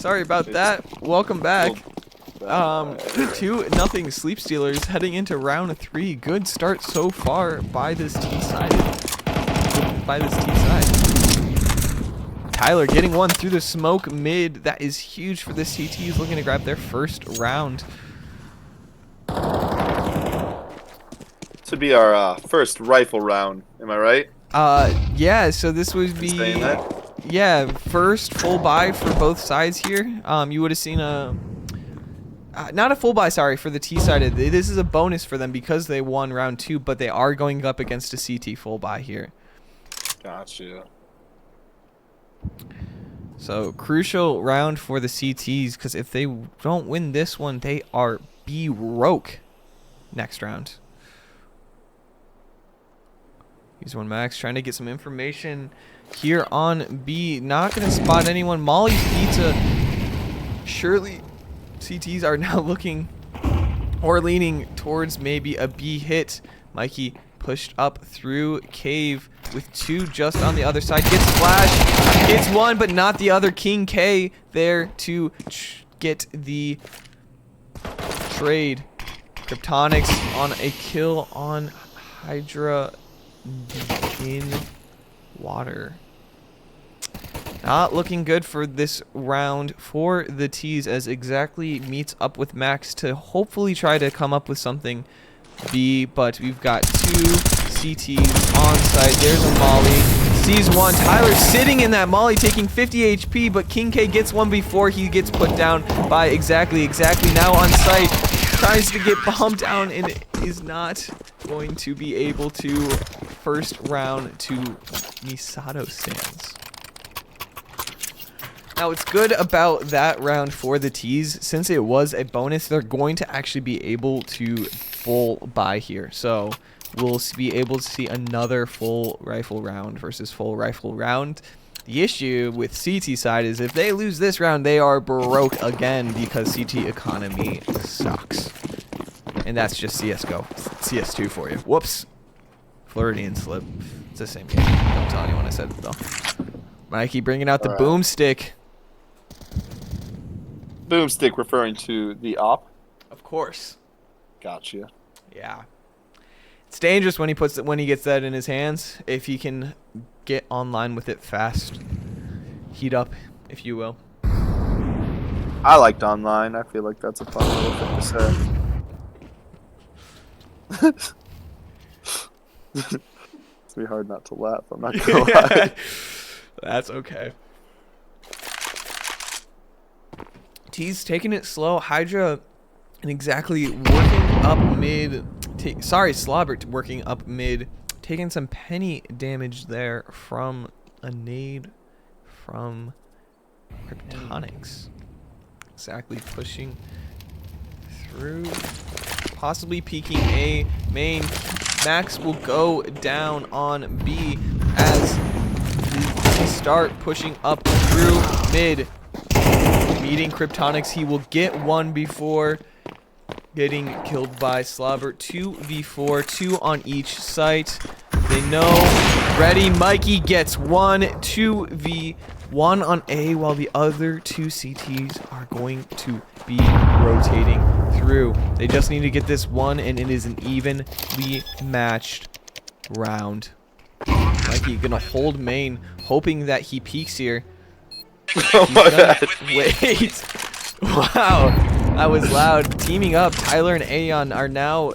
Sorry about that. Welcome back. 2-0 Sleep Stealers heading into round 3. Good start so far by this T side. Tyler getting one through the smoke mid. That is huge for the CTs looking to grab their first round. This would be our first rifle round. Am I right? Yeah. So this would be first full buy for both sides here. You would have seen a. Not a full buy, sorry, for the T-sided. This is a bonus for them because they won round 2, but they are going up against a CT full buy here. Gotcha. So, crucial round for the CTs, because if they don't win this one, they are broke next round. Here's one Max trying to get some information here on B. Not going to spot anyone. Molly's Pizza. Surely CTs are now looking or leaning towards maybe a B hit. Mikey pushed up through cave with 2 just on the other side. Gets flash, gets 1, but not the other. King K there to get the trade. Kryptonics on a kill on Hydra in water. Not looking good for this round for the T's, as Exactly meets up with Max to hopefully try to come up with something B, but we've got 2 CTs on site. There's a Molly. Sees one. Tyler sitting in that Molly taking 50 HP, but King K gets one before he gets put down by Exactly. Exactly now on site. Tries to get bombed down and is not going to be able to. First round to MisatoStans. Now, what's good about that round for the T's, since it was a bonus, they're going to actually be able to full buy here. So we'll be able to see another full rifle round versus full rifle round. The issue with CT side is if they lose this round, they are broke again because CT economy sucks. And that's just CSGO. CS2 for you. Whoops. Floridian slip. It's the same game. Don't tell anyone I said it, though. Mikey bringing out the boomstick. Boomstick referring to the op? Of course. Gotcha. Yeah. It's dangerous when he gets that in his hands. If he can get online with it fast. Heat up, if you will. I liked online. I feel like that's a fun little thing to say. It's be hard not to laugh. I'm not gonna lie. That's okay. T's taking it slow. Hydra and Exactly working up mid. Slobbert working up mid. Taking some penny damage there from a nade from Kryptonics. Exactly pushing through. Possibly peeking A main. Max will go down on B as we start pushing up through mid. Meeting Kryptonics. He will get one before getting killed by Slobber. 2v4, 2 on each site. They know. Ready. Mikey gets 1. 2v1 on A, while the other 2 CTs are going to be rotating through. They just need to get this one, and it is an evenly matched round. Mikey gonna hold main, hoping that he peeks here. Oh my God. Wait. Wow. That was loud. Teaming up. Tyler and Aeon are now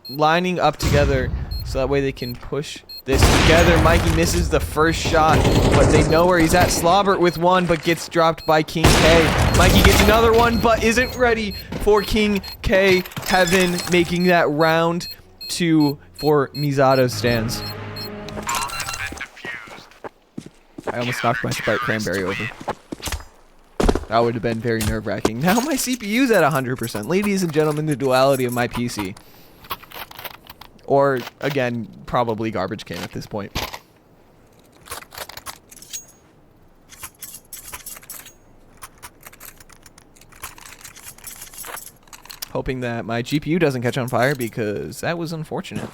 lining up together so that way they can push this together. Mikey misses the first shot, but they know where he's at. Slobber with one, but gets dropped by King K. Mikey gets another one, but isn't ready for King K. Heaven making that round 2 for MisatoStans. I almost knocked my Sprite Cranberry over. That would have been very nerve-wracking. Now my CPU's at 100%. Ladies and gentlemen, the duality of my PC. Or, again, probably garbage can at this point. Hoping that my GPU doesn't catch on fire because that was unfortunate.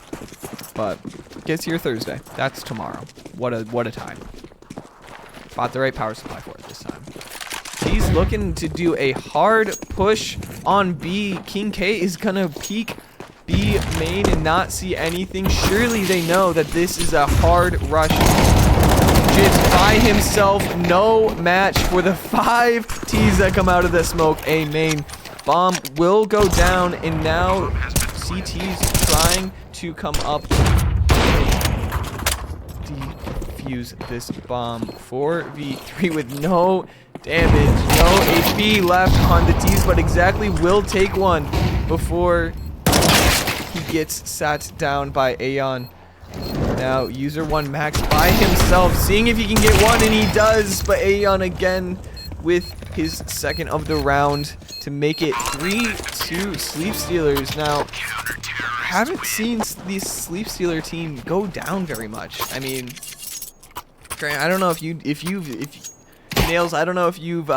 But gets here Thursday. That's tomorrow. What a time. Bought the right power supply for it this time. T's looking to do a hard push on B. King K is gonna peek B main and not see anything. Surely they know that this is a hard rush. Jits by himself, no match for the 5 T's that come out of the smoke. A main bomb will go down, and now CT's trying to come up defuse this bomb. 4v3 with no damage, no HP left on the T's, but exactly will take one before he gets sat down by Aeon. Now user 1 max by himself, seeing if he can get one, and he does, but Aeon again with his second of the round to make it 3-2 Sleep Stealers. Now, haven't seen this Sleep Stealer team go down very much. I mean, Grant, I don't know if Nails, I don't know if you've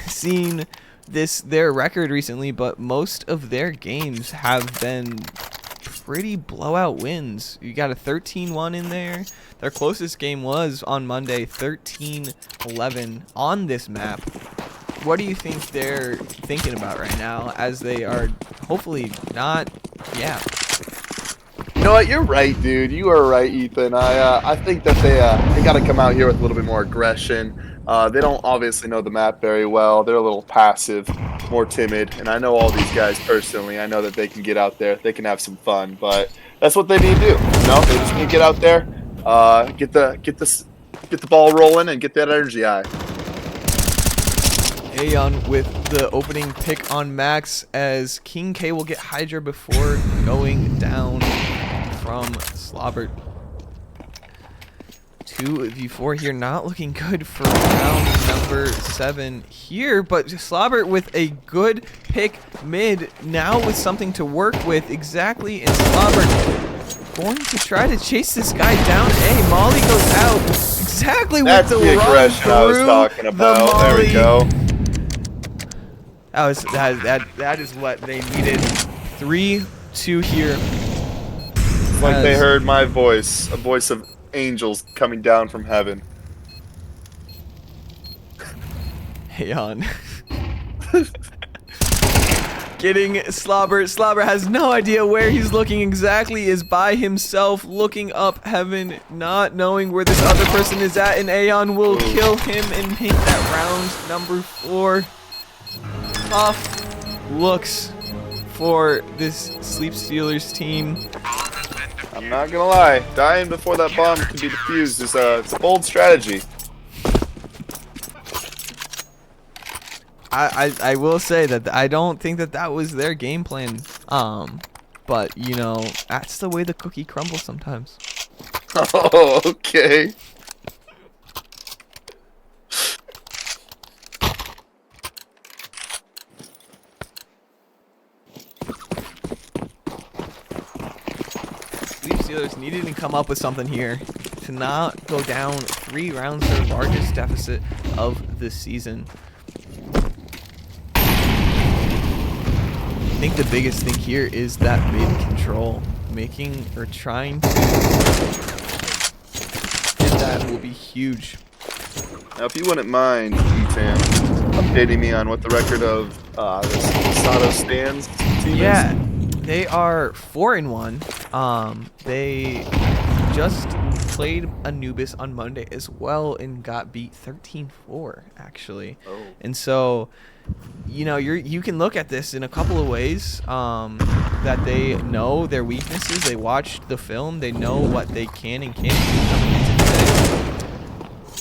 seen their record recently, but most of their games have been pretty blowout wins. You got a 13-1 in there. Their closest game was on Monday, 13-11 on this map. What do you think they're thinking about right now as they are hopefully not, yeah. You know what? You're right, dude. You are right, Ethan. I think that they got to come out here with a little bit more aggression. They don't obviously know the map very well. They're a little passive, more timid, and I know all these guys personally. I know that they can get out there, they can have some fun, but that's what they need to do. You know, they just need to get out there, get the ball rolling, and get that energy high. Aeon with the opening pick on Max, as King K will get Hydra before going down from Slobbert. 2v4 here, not looking good for round number 7 here, but Slobbert with a good pick mid, now with something to work with exactly, and Slobbert going to try to chase this guy down. Hey, Molly goes out exactly That's with the the run aggression I was talking about. There we go. That is what they needed. 3-2 here. It's like they heard my voice, a voice of angels coming down from heaven. Aeon. Getting Slobber. Slobber has no idea where he's looking exactly, is by himself, looking up heaven, not knowing where this other person is at, and Aeon will kill him and make that round number 4. Tough looks for this Sleep Stealers team. I'm not gonna lie, dying before that bomb can be defused is it's a bold strategy. I will say that I don't think that was their game plan. But you know, that's the way the cookie crumbles sometimes. Oh, okay. Steelers needed to come up with something here to not go down 3 rounds, their largest deficit of the season. I think the biggest thing here is that mid control, making or trying to get that will be huge. Now, if you wouldn't mind, Ethan, updating me on what the record of this MisatoStans team is. They are 4-1. They just played Anubis on Monday as well and got beat 13-4 actually. Oh. And so, you know, you can look at this in a couple of ways. That they know their weaknesses. They watched the film. They know what they can and can't do coming into today.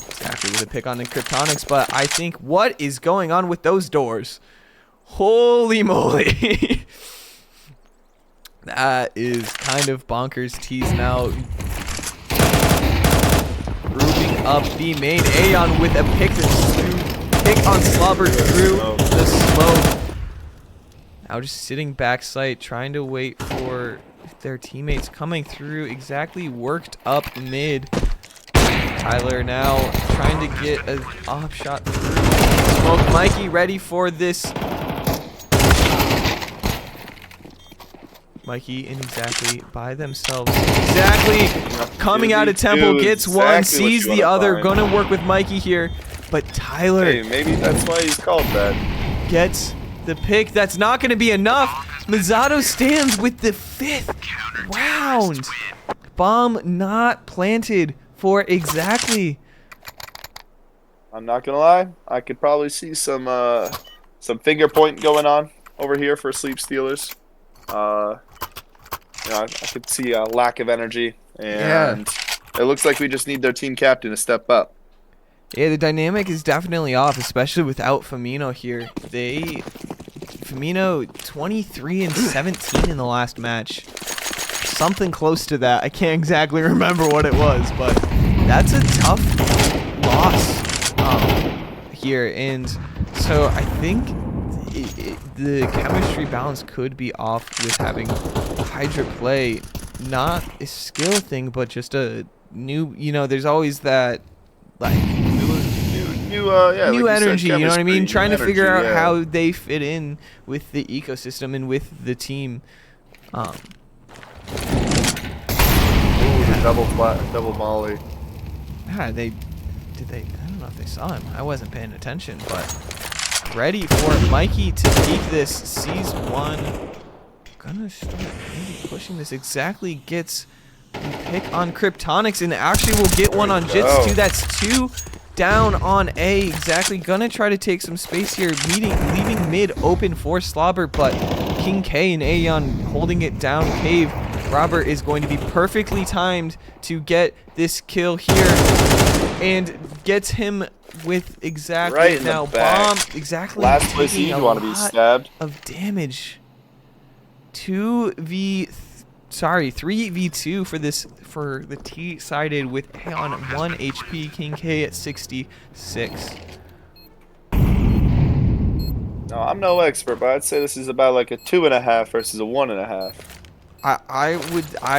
Exactly with a pick on the Kryptonics, but I think what is going on with those doors? Holy moly! That is kind of bonkers. T's now grouping up the main. Aeon with a pick on Slobber through the smoke. Now just sitting backside, trying to wait for their teammates coming through. Exactly worked up mid. Tyler now trying to get an off shot through smoke. Mikey ready for this. Mikey and exactly by themselves. Exactly coming out of temple, gets one, sees the other. Gonna work with Mikey here. But Tyler Hey, maybe that's why he's called that. gets the pick. That's not going to be enough. MisatoStans with the 5th round. Bomb not planted for exactly. I'm not gonna lie. I could probably see some finger point going on over here for Sleep Stealers. I could see a lack of energy, and it looks like we just need their team captain to step up. Yeah, the dynamic is definitely off, especially without Firmino here. Firmino 23 and 17 in the last match. Something close to that. I can't exactly remember what it was, but that's a tough loss here. And so I think the chemistry balance could be off with having Hydra play not a skill thing, but just a new, there's always that like New new like you energy, said, you know what I mean? chemistry, Trying new to figure out energy, how they fit in with the ecosystem and with the team. Ooh, the double molly. Yeah, I don't know if they saw him. I wasn't paying attention, but ready for Mikey to peek this. Sees one. Gonna start maybe pushing this. Exactly gets the pick on Kryptonics and actually will get one on Jits too. That's 2 down on A. Exactly gonna try to take some space here, leaving mid open for Slobber, but King K and Aeon holding it down. Cave Robert is going to be perfectly timed to get this kill here and gets him with exactly Right in the now back. Bomb exactly Last place taking you'd a want to be lot stabbed. of damage. 3v2 for the T sided with Aeon 1 HP, King K at 66. No, I'm no expert, but I'd say this is about like a 2.5 versus a 1.5. I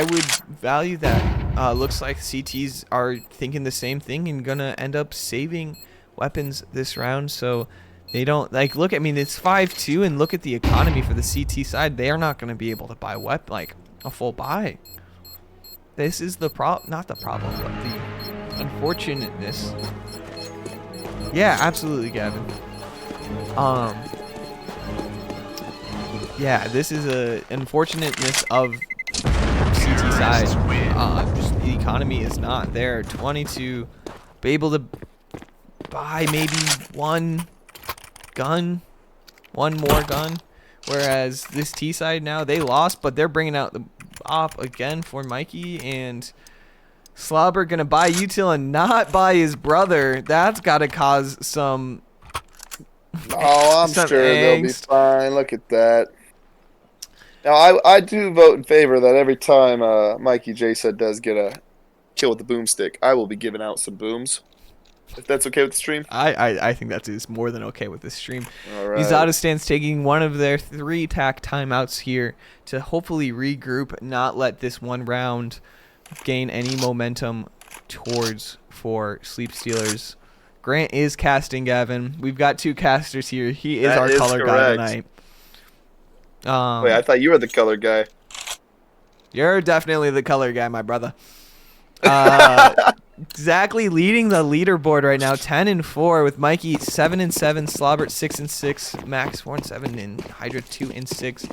would value that. Looks like CTs are thinking the same thing and gonna end up saving weapons this round, so they don't look. I mean, it's 5-2, and look at the economy for the CT side. They are not gonna be able to buy a full buy. This is the not the problem, but the unfortunateness. Yeah, absolutely, Gavin. Yeah, this is a unfortunateness of CT side. Just the economy is not there. 22, be able to buy maybe one more gun. Whereas this T side now, they lost, but they're bringing out the op again for Mikey, and Slobber gonna buy util and not buy his brother. That's gotta cause some. Oh, I'm some sure they'll be angst. fine. Look at that. Now, I do vote in favor that every time Mikey J said does get a kill with the boomstick, I will be giving out some booms. If that's okay with the stream. I think that is more than okay with this stream. All right. MisatoStans taking one of their 3 tack timeouts here to hopefully regroup, not let this one round gain any momentum towards for Sleep Stealers. Grant is casting, Gavin. We've got 2 casters here. He is That our is color guy correct. tonight. Wait, I thought you were the color guy. You're definitely the color guy, my brother. Exactly leading the leaderboard right now, 10-4 with Mikey 7-7, Slobbert 6-6, Max 4-7, and Hydra 2-6.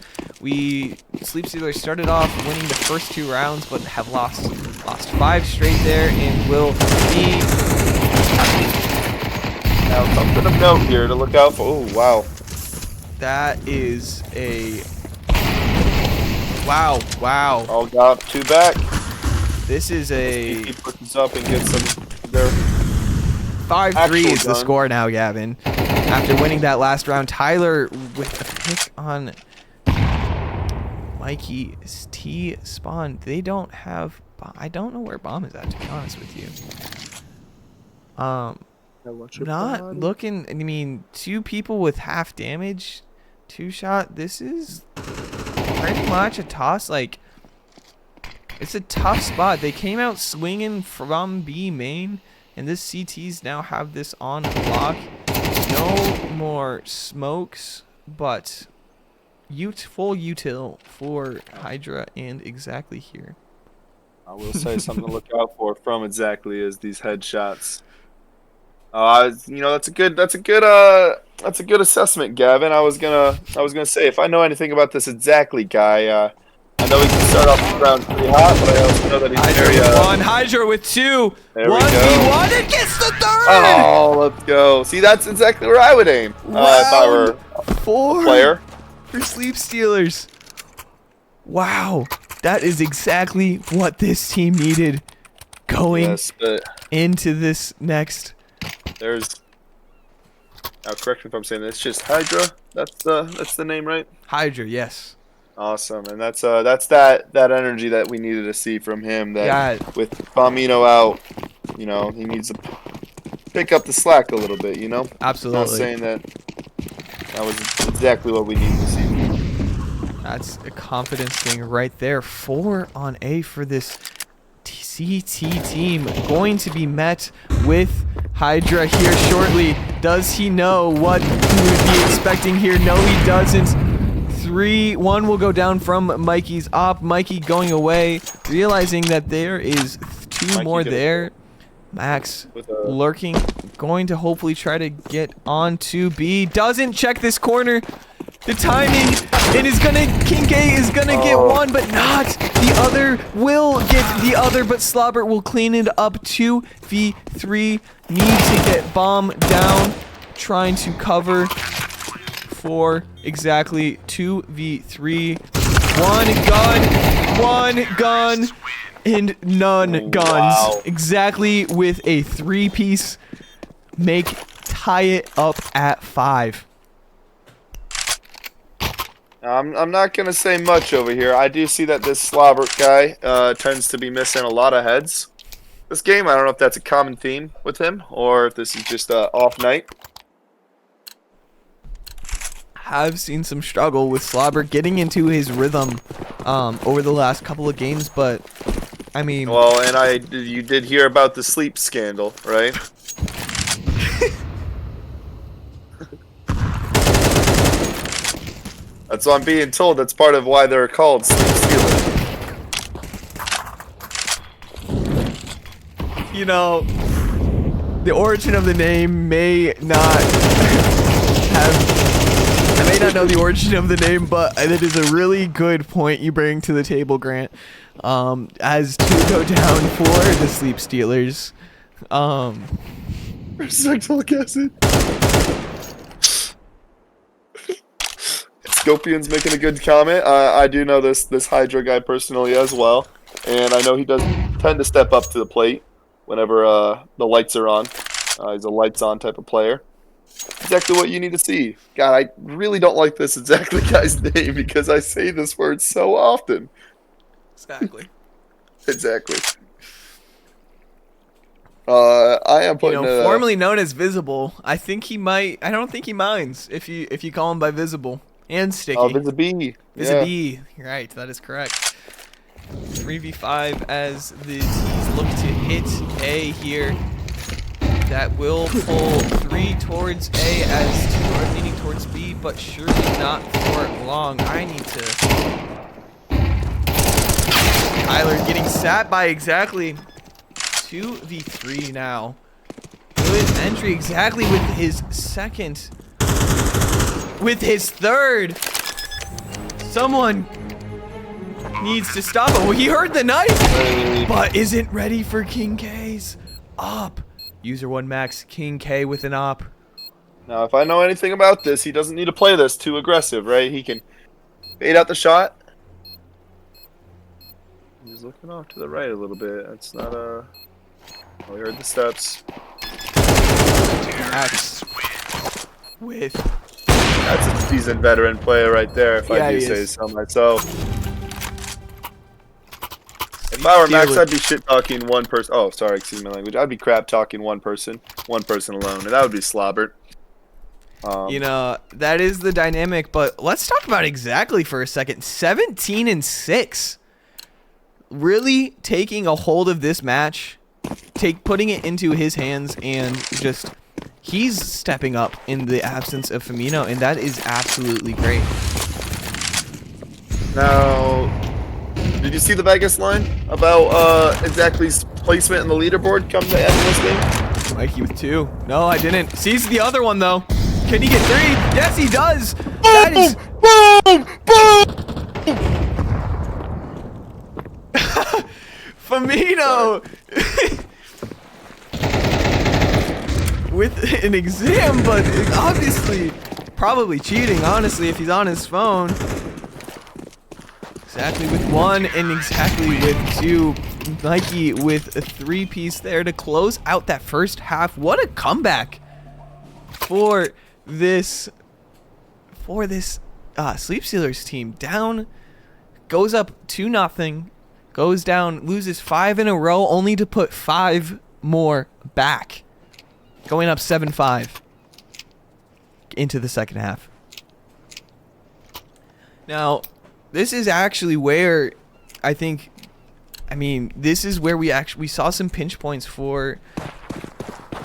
Sleep Stealers started off winning the first 2 rounds, but have lost 5 straight there, and will be. Now something of note here to look out for. Oh wow. That is a wow. All got 2 back. This is a He puts this up and gets some there. 5-3 is the gun. score now, Gavin. After winning that last round, Tyler with a pick on Mikey's T spawn. They don't have. I don't know where bomb is at, to be honest with you. Not looking. I mean, 2 people with half damage, 2 shot. This is pretty much a toss. It's a tough spot. They came out swinging from B main, and this CTs now have this on lock. No more smokes, but full util for Hydra and exactly here. I will say something to look out for from exactly is these headshots. You know, that's a good assessment, Gavin. I was gonna say if I know anything about this exactly guy, I know he can start off the round pretty hot, but I also know that he's Hydra very. with one, Hydra with two. There we 1v1 and gets the third. Oh, let's go. See, that's exactly where I would aim if I were Round 4 a player. for Sleep Stealers. Wow, that is exactly what this team needed going Yes, but into this next. there's. Now, correct me if I'm saying this. Just Hydra. That's the name, right? Hydra, yes. Awesome, and that's that energy that we needed to see from him. That Yeah. with Firmino out, you know, he needs to pick up the slack a little bit. You know, Absolutely. not saying that was exactly what we needed to see. That's a confidence thing right there. 4 on A for this CT team. Going to be met with Hydra here shortly. Does he know what he would be expecting here? No, he doesn't. 1 will go down from Mikey's op. Mikey going away, realizing that there is 2 Mikey more get there. Max With a- lurking, going to hopefully try to get onto B. Doesn't check this corner. The timing, it is gonna, King K is gonna get one, but not. The other will get the other, but Slobber will clean it up. 2v3, need to get bomb down, trying to cover for exactly 2v3. One gun, and none guns. Wow. Exactly with a 3-piece, tie it up at 5. I'm not gonna say much over here. I do see that this Slobbert guy tends to be missing a lot of heads. This game, I don't know if that's a common theme with him or if this is just a off night. Have seen some struggle with Slobber getting into his rhythm over the last couple of games, but I mean, Well, and you did hear about the sleep scandal, right? That's what I'm being told. That's part of why they're called sleep stealers. you know, the origin of the name may not I may not know the origin of the name, but it is a really good point you bring to the table, Grant. As 2 go down for the Sleep Stealers. Sexual acid. Scorpion's making a good comment. I do know this Hydra guy personally as well, and I know he does tend to step up to the plate whenever the lights are on. He's a lights on type of player. Exactly what you need to see. God, I really don't like this exactly guy's name because I say this word so often. Exactly. Exactly. I am putting formerly known as Visible. I think he might. I don't think he minds if you call him by Visible and Sticky. Oh, Visible. Visible. You're right. That is correct. 3v5 as the T's look to hit A here. That will pull 3 towards A as 2 are leaning towards B, but surely not for long. I need to. Tyler getting sat by exactly 2v3 now. Good entry exactly with his second. With his third. Someone needs to stop him. Well, he heard the knife, but isn't ready for King K's op. User 1 Max, King K with an op. Now, if I know anything about this, he doesn't need to play this too aggressive, right? He can fade out the shot. He's looking off to the right a little bit. That's not a... Oh, we heard the steps. Max with... That's a seasoned veteran player right there, if Yeah, I do he say is. so myself. If I were Max, I'd be shit-talking one person. Oh, sorry, excuse my language. I'd be crap-talking one person alone, and that would be Slobbert. You know, that is the dynamic, but let's talk about exactly for a second. 17-6. Really taking a hold of this match, putting it into his hands, and just he's stepping up in the absence of Firmino, and that is absolutely great. Now, did you see the Vegas line about exactly placement in the leaderboard come the end of this game? Mikey with 2. No, I didn't. Sees the other one, though. Can he get 3? Yes, he does. That is... Boom! Firmino with an exam, but obviously probably cheating, honestly, if he's on his phone. Exactly with 1 and exactly with 2. Mikey with a 3-piece there to close out that first half. What a comeback for this Sleep Stealers team. Down, goes up 2-0. Goes down, loses 5 in a row, only to put 5 more back. Going up 7-5 into the second half. Now, this is actually where I think, this is where we saw some pinch points for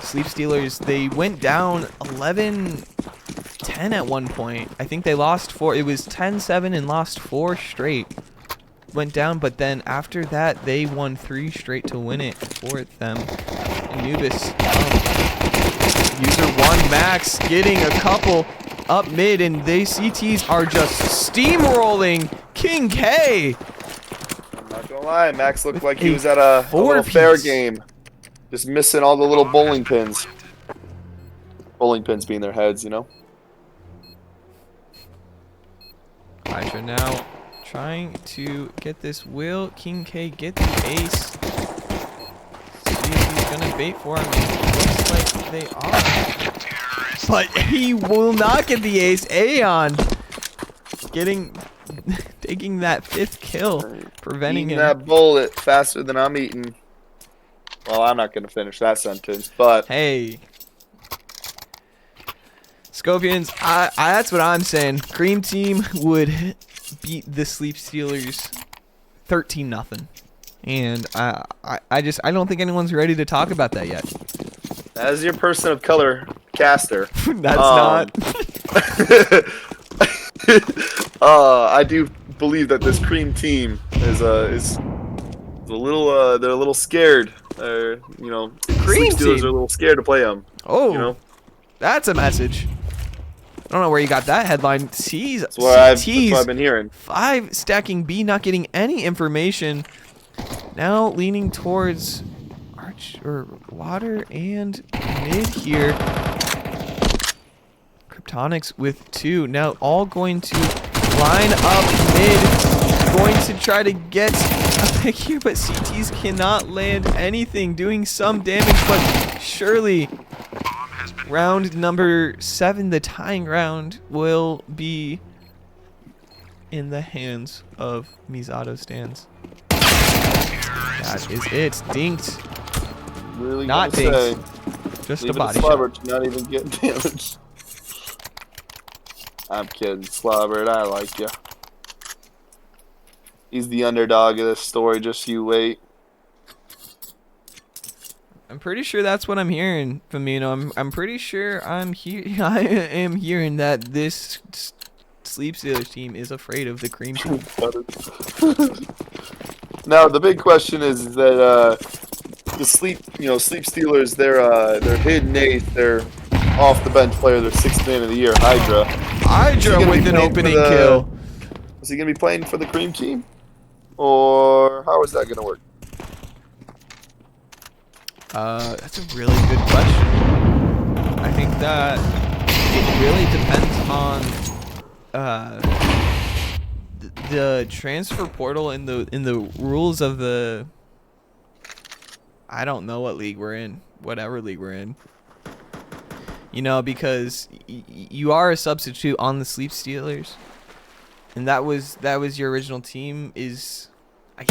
Sleep Stealers. They went down 11-10 at one point. I think they lost 4. It was 10-7 and lost 4 straight. Went down, but then after that they won 3 straight to win it for them. Anubis, user 1 max getting a couple up mid, and they CTs are just steamrolling King K. I'm not gonna lie, Max looked like he was at a little fair game, just missing all the little bowling pins. Bowling pins being their heads, you know. Hydra now trying to get this. Will King K get the ace? See if he's gonna bait for him. Looks like they are. But he will not get the ace. Aeon taking that 5th kill, preventing Eating him. that bullet faster than I'm eating. Well, I'm not gonna finish that sentence, but Hey. Scorpions, that's what I'm saying. Cream Team would beat the Sleep Stealers 13-0. And I don't think anyone's ready to talk about that yet. as your person of color caster, That's not. I do believe that this cream team is a little they're a little scared. You know, Cream Sleep Stealers team? are a little scared to play them. Oh, You know, that's a message. I don't know where you got that headline. C's, that's what I've CTs, been hearing. 5 stacking B, not getting any information. Now leaning towards Arch or Water and mid here. Kryptonics with 2. Now all going to line up mid. Going to try to get a pick here, but CTs cannot land anything. Doing some damage, but surely round number 7, the tying round, will be in the hands of MisatoStans. That is it. Dinked. Really Not gonna say, dinked. Just leave a it body Slobber shot. to not even get damage. I'm kidding, Slobbered. I like ya. He's the underdog of this story. Just you wait. I'm pretty sure that's what I'm hearing from I'm pretty sure I am hearing that this Sleep Stealers team is afraid of the cream team. Now the big question is that the Sleep Stealers, they're hidden eighth, they're off the bench player, their 6th man of the year, Hydra. Hydra with an opening kill. Is he gonna be playing for the cream team, or how is that gonna work? That's a really good question. I think that it really depends on the transfer portal and the rules of the. I don't know what league we're in, whatever league we're in. You know, because you are a substitute on the Sleep Stealers, and that was your original team. I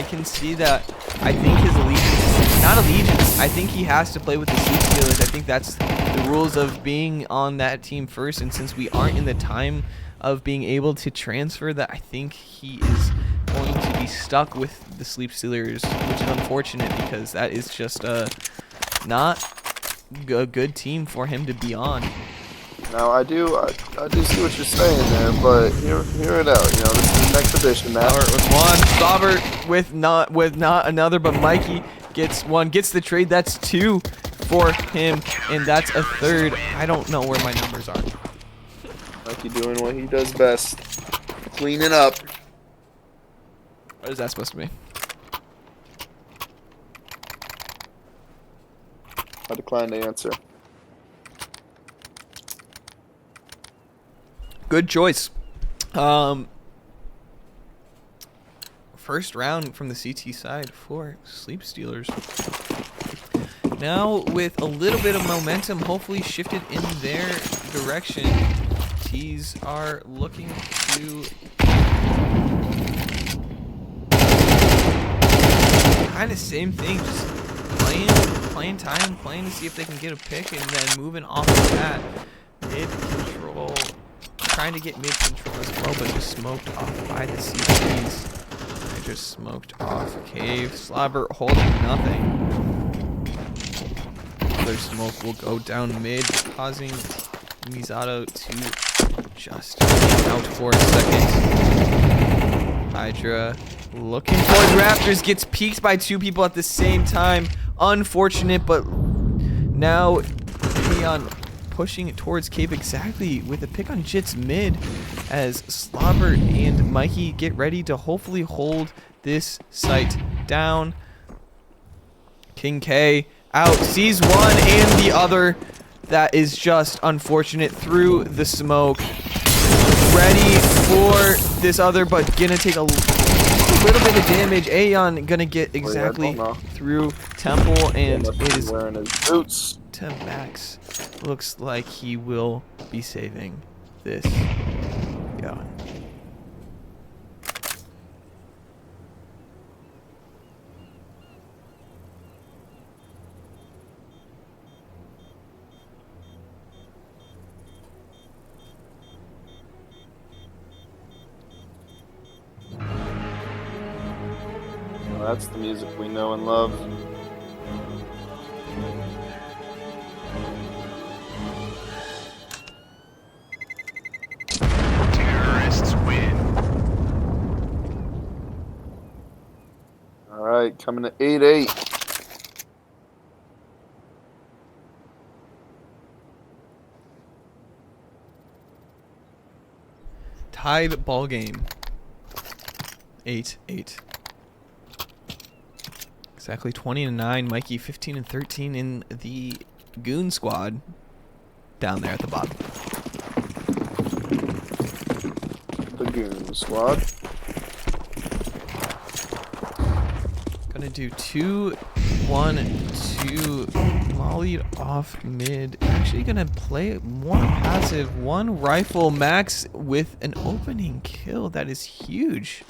can see that. I think his allegiance, not allegiance, I think he has to play with the Sleep Stealers. I think that's the rules of being on that team first, and since we aren't in the time of being able to transfer that, I think he is going to be stuck with the Sleep Stealers, which is unfortunate because that is just not a good team for him to be on. Now I do see what you're saying there, but hear it out. You know, this is an exhibition match. Robert with 1, Robert with not another, but Mikey gets one, gets the trade. That's 2 for him, and that's a 3rd. I don't know where my numbers are. Mikey doing what he does best. Cleaning up. What is that supposed to be? I decline to answer. Good choice. First round from the CT side for Sleep Stealers. Now with a little bit of momentum hopefully shifted in their direction, T's are looking to kind of same thing, just playing time, playing to see if they can get a pick, and then moving off of that. Mid control, trying to get mid control as well, but just smoked off by the CTs. They just smoked off cave. Slobber holding nothing. Another smoke will go down mid, causing Misato to just out for a second. Hydra looking towards Raptors, gets peeked by 2 people at the same time. Unfortunate, but now Leon pushing it towards cave exactly with a pick on Jit's mid as Slobber and Mikey get ready to hopefully hold this site down. King K out, sees one and the other. That is just unfortunate through the smoke. Ready for this other, but gonna take a little bit of damage. Aeon gonna get exactly through Temple, and it is wearing his boots to Max. Looks like he will be saving this. Yeah. Well, that's the music we know and love. Terrorists win. All right, coming to 8-8. Tied ball game. 8-8. Exactly 20-9. Mikey 15-13 in the Goon squad down there at the bottom. The Goon squad. Gonna do 2-1-2. Mollied off mid. Actually gonna play one passive, one rifle. Max with an opening kill. That is huge.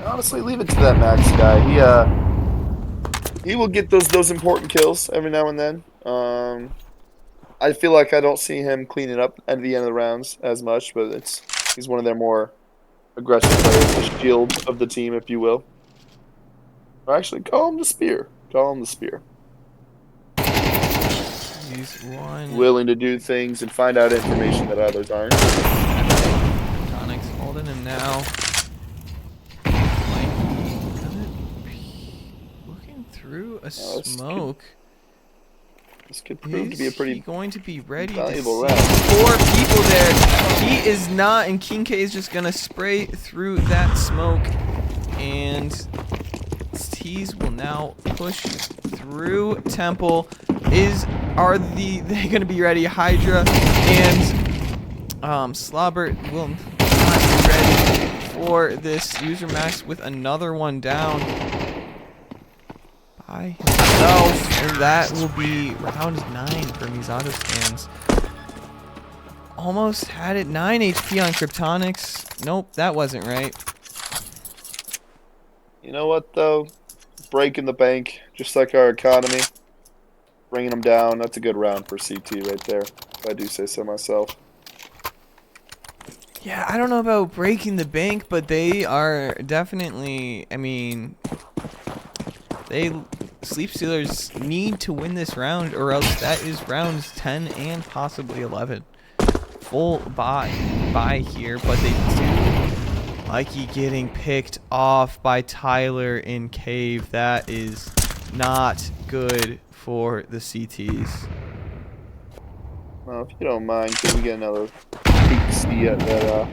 Honestly, leave it to that Max guy. He will get those important kills every now and then. I feel like I don't see him cleaning up at the end of the rounds as much, but he's one of their more aggressive players, the shield of the team, if you will. Or actually, call him the spear. Call him the spear. Use one. Willing to do things and find out information that others aren't. Onyx holding him now. Looking through a smoke. This could prove to be a pretty going to be ready valuable to see round. 4 people there. He is not, and King K is just gonna spray through that smoke, and T's will now push through Temple. Are they gonna be ready? Hydra and Slobber will not be ready for this. User Max with another one down by himself, and that will be round 9 for MisatoStans. Almost had it. 9 HP on Kryptonics. Nope, that wasn't right. You know what, though? Breaking the bank, just like our economy. Bringing them down. That's a good round for CT right there, if I do say so myself. Yeah, I don't know about breaking the bank, but they are definitely, I mean, Sleep Stealers need to win this round, or else that is rounds 10 and possibly 11. Full buy here, but they do Mikey getting picked off by Tyler in cave. That is not good for the CTs. Well, if you don't mind, can we get another peek see at that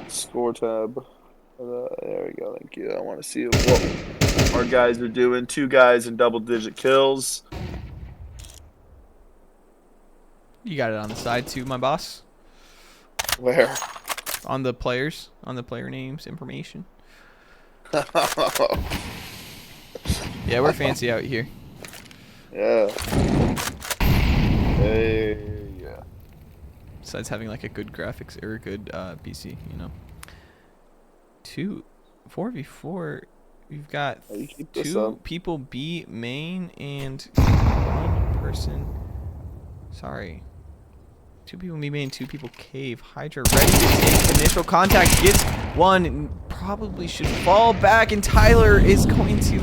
score tab? There we go. Thank you. I want to see what our guys are doing. 2 guys in double-digit kills. You got it on the side too, my boss. Where? On the players, on the player names, information. Yeah, we're fancy out here. Yeah. Hey, yeah. Besides having like a good graphics or a good PC, you know. 4v4. We've got Oh, you keep this 2 up. people B main and 1 person. Sorry. 2 people B main, 2 people cave. Hydra ready to take initial contact. Gets 1. Probably should fall back, and Tyler is going to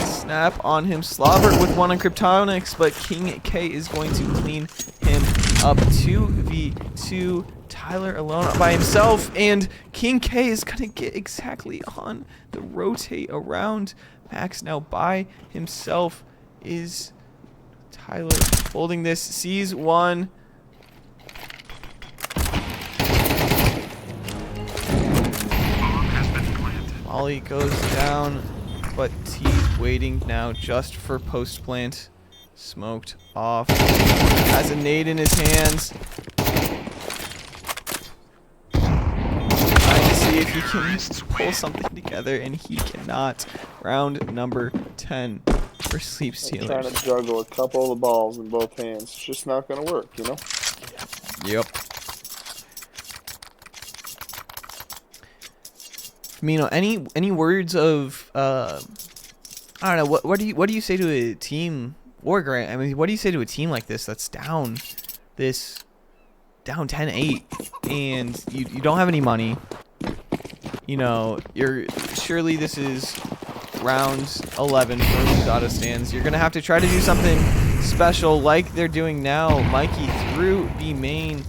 snap on him. Slobber with 1 on Kryptonics, but King K is going to clean him up. 2v2. Tyler alone by himself, and King K is gonna get exactly on the rotate around. Max now by himself. Is Tyler holding this? Sees 1. Molly goes down, but T's waiting now just for post plant. Smoked off. Has a nade in his hands. If he can pull something together, and he cannot. Round number 10 for Sleep Stealers. Trying to juggle a couple of the balls in both hands. It's just not going to work, you know? Yep. Mino, any words of I don't know, what do you say to a team, or Grant? I mean, what do you say to a team like this that's down 10-8, and you don't have any money? You know, surely this is round 11 for MisatoStans. You're gonna have to try to do something special like they're doing now. Mikey through B main,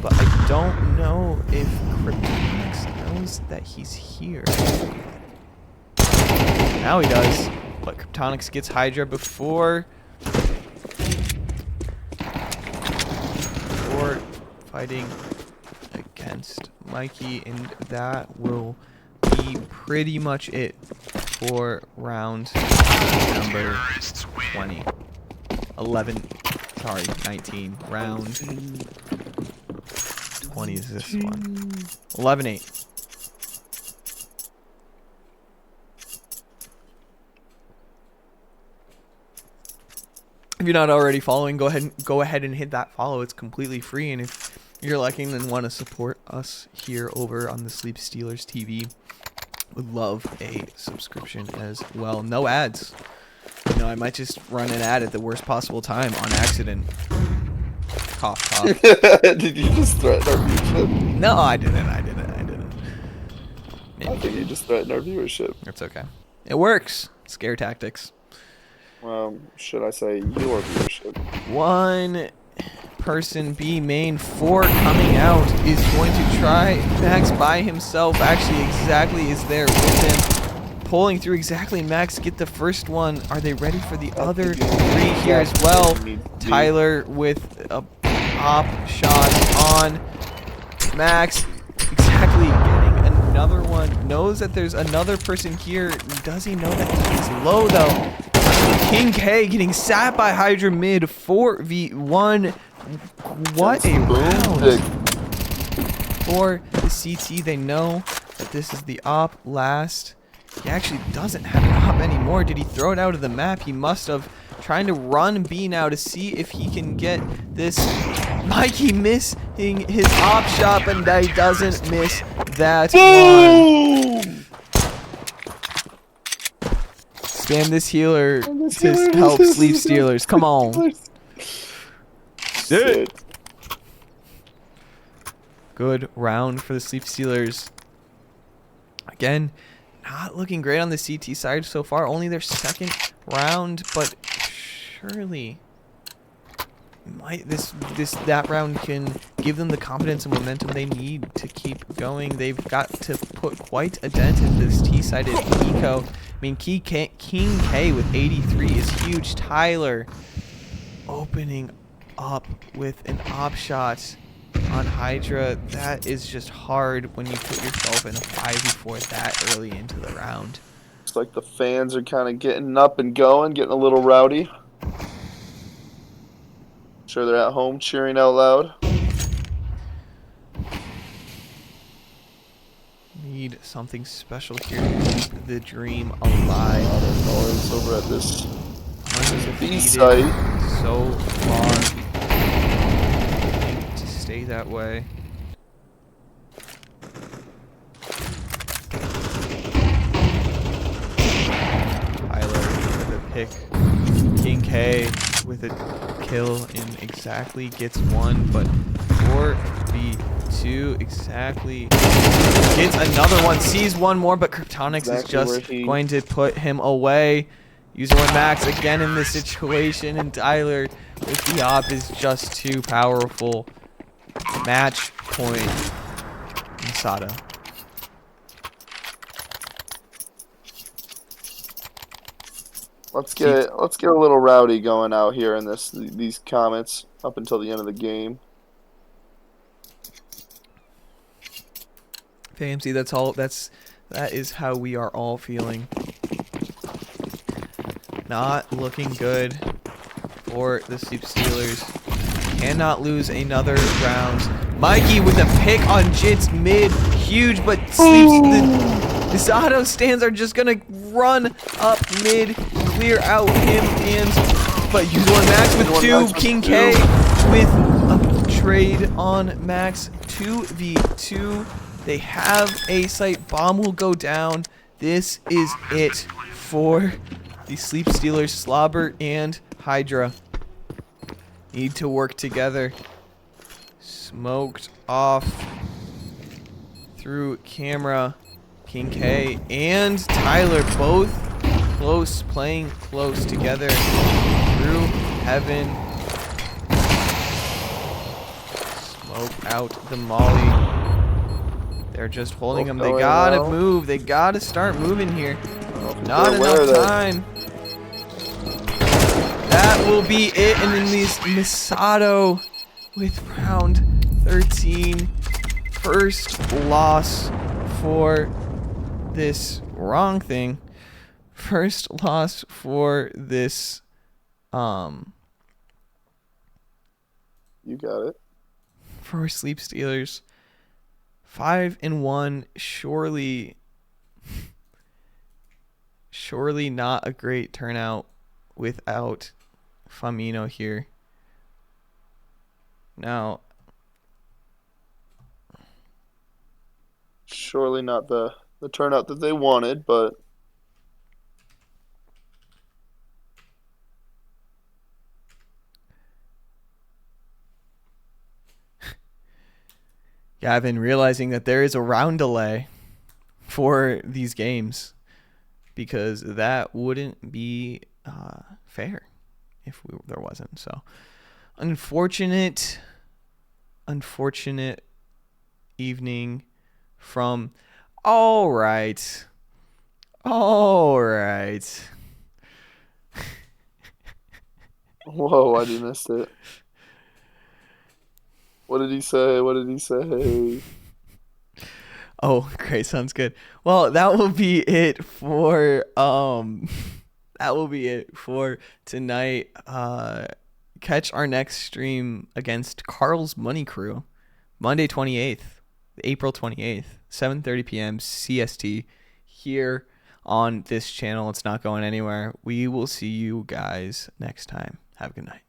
but I don't know if Kryptonix knows that he's here. Now he does, but Kryptonix gets Hydra before fighting against Mikey, and that will be pretty much it for round number 20. 19. Round 20 is this one. 11-8. If you're not already following, go ahead and hit that follow. It's completely free, and if you're liking and want to support us here over on the Sleep Stealers TV, would love a subscription as well. No ads. You know, I might just run an ad at the worst possible time on accident. Cough, cough. Did you just threaten our viewership? No, I didn't. I think you just threatened our viewership. It's okay. It works. Scare tactics. Should I say your viewership? 1 person B main, 4 coming out, is going to try. Max by himself actually exactly is there with him, pulling through exactly. Max get the first one. Are they ready for the other 3 here as well? Tyler with a pop shot on Max, exactly getting another one. Knows that there's another person here. Does he know that he's low though? King K getting sat by Hydra mid. 4v1. What a round for the CT. They know that this is the op last. He actually doesn't have an op anymore. Did he throw it out of the map? He must have. Trying to run B now to see if he can get this. Mikey missing his op shot, and he doesn't miss that one. Spam this healer to help Sleep Stealers. Come on. Sit. Good round for the Sleep Stealers. Again, not looking great on the CT side so far. Only their second round, but surely that round can give them the confidence and momentum they need to keep going. They've got to put quite a dent in this T-sided eco. I mean, King K with 83 is huge. Tyler opening up with an op shot on Hydra. That is just hard when you put yourself in a 5v4 that early into the round. Looks like the fans are kind of getting up and going, getting a little rowdy. Sure they're at home cheering out loud. Need something special here to keep the dream alive. A lot of noise over at this B Undefeated site. so far. Need to stay that way. Tyler with a pick. King K with a kill in exactly gets one, but 4v2 exactly gets another one, sees one more, but Kryptonix is just going to put him away. User 1 max again in this situation, and Tyler with the op is just too powerful. Match point, Misato. Let's get a little rowdy going out here in these comments up until the end of the game. FAMC, that is how we are all feeling. Not looking good for the Sleep Stealers. Cannot lose another round. Mikey with a pick on Jits mid, huge, but Sleeps the MisatoStans are just gonna run up mid, clear out him, and but User 1 max with 2, King K with a trade on max 2v2. They have a site. Bomb will go down. This is it for the Sleep Stealers. Slobber and Hydra need to work together. Smoked off through camera. King K and Tyler both close, playing close together through heaven. Smoke out the molly. They're just holding them. They gotta move. They gotta start moving here. Not enough time. That will be it. And then these Misato with round 13. First loss for this wrong thing. First loss for this You got it. for Sleep Stealers. 5-1, surely not a great turnout without Famino here. Now, surely not the turnout that they wanted, but yeah, I've been realizing that there is a round delay for these games because that wouldn't be fair if there wasn't. So, unfortunate evening from. All right. whoa, I just missed it. What did he say? Oh, great. Sounds good. Well, that will be it for tonight. Catch our next stream against Carl's Money Crew, Monday 28th, April 28th, 7:30 p.m. CST here on this channel. It's not going anywhere. We will see you guys next time. Have a good night.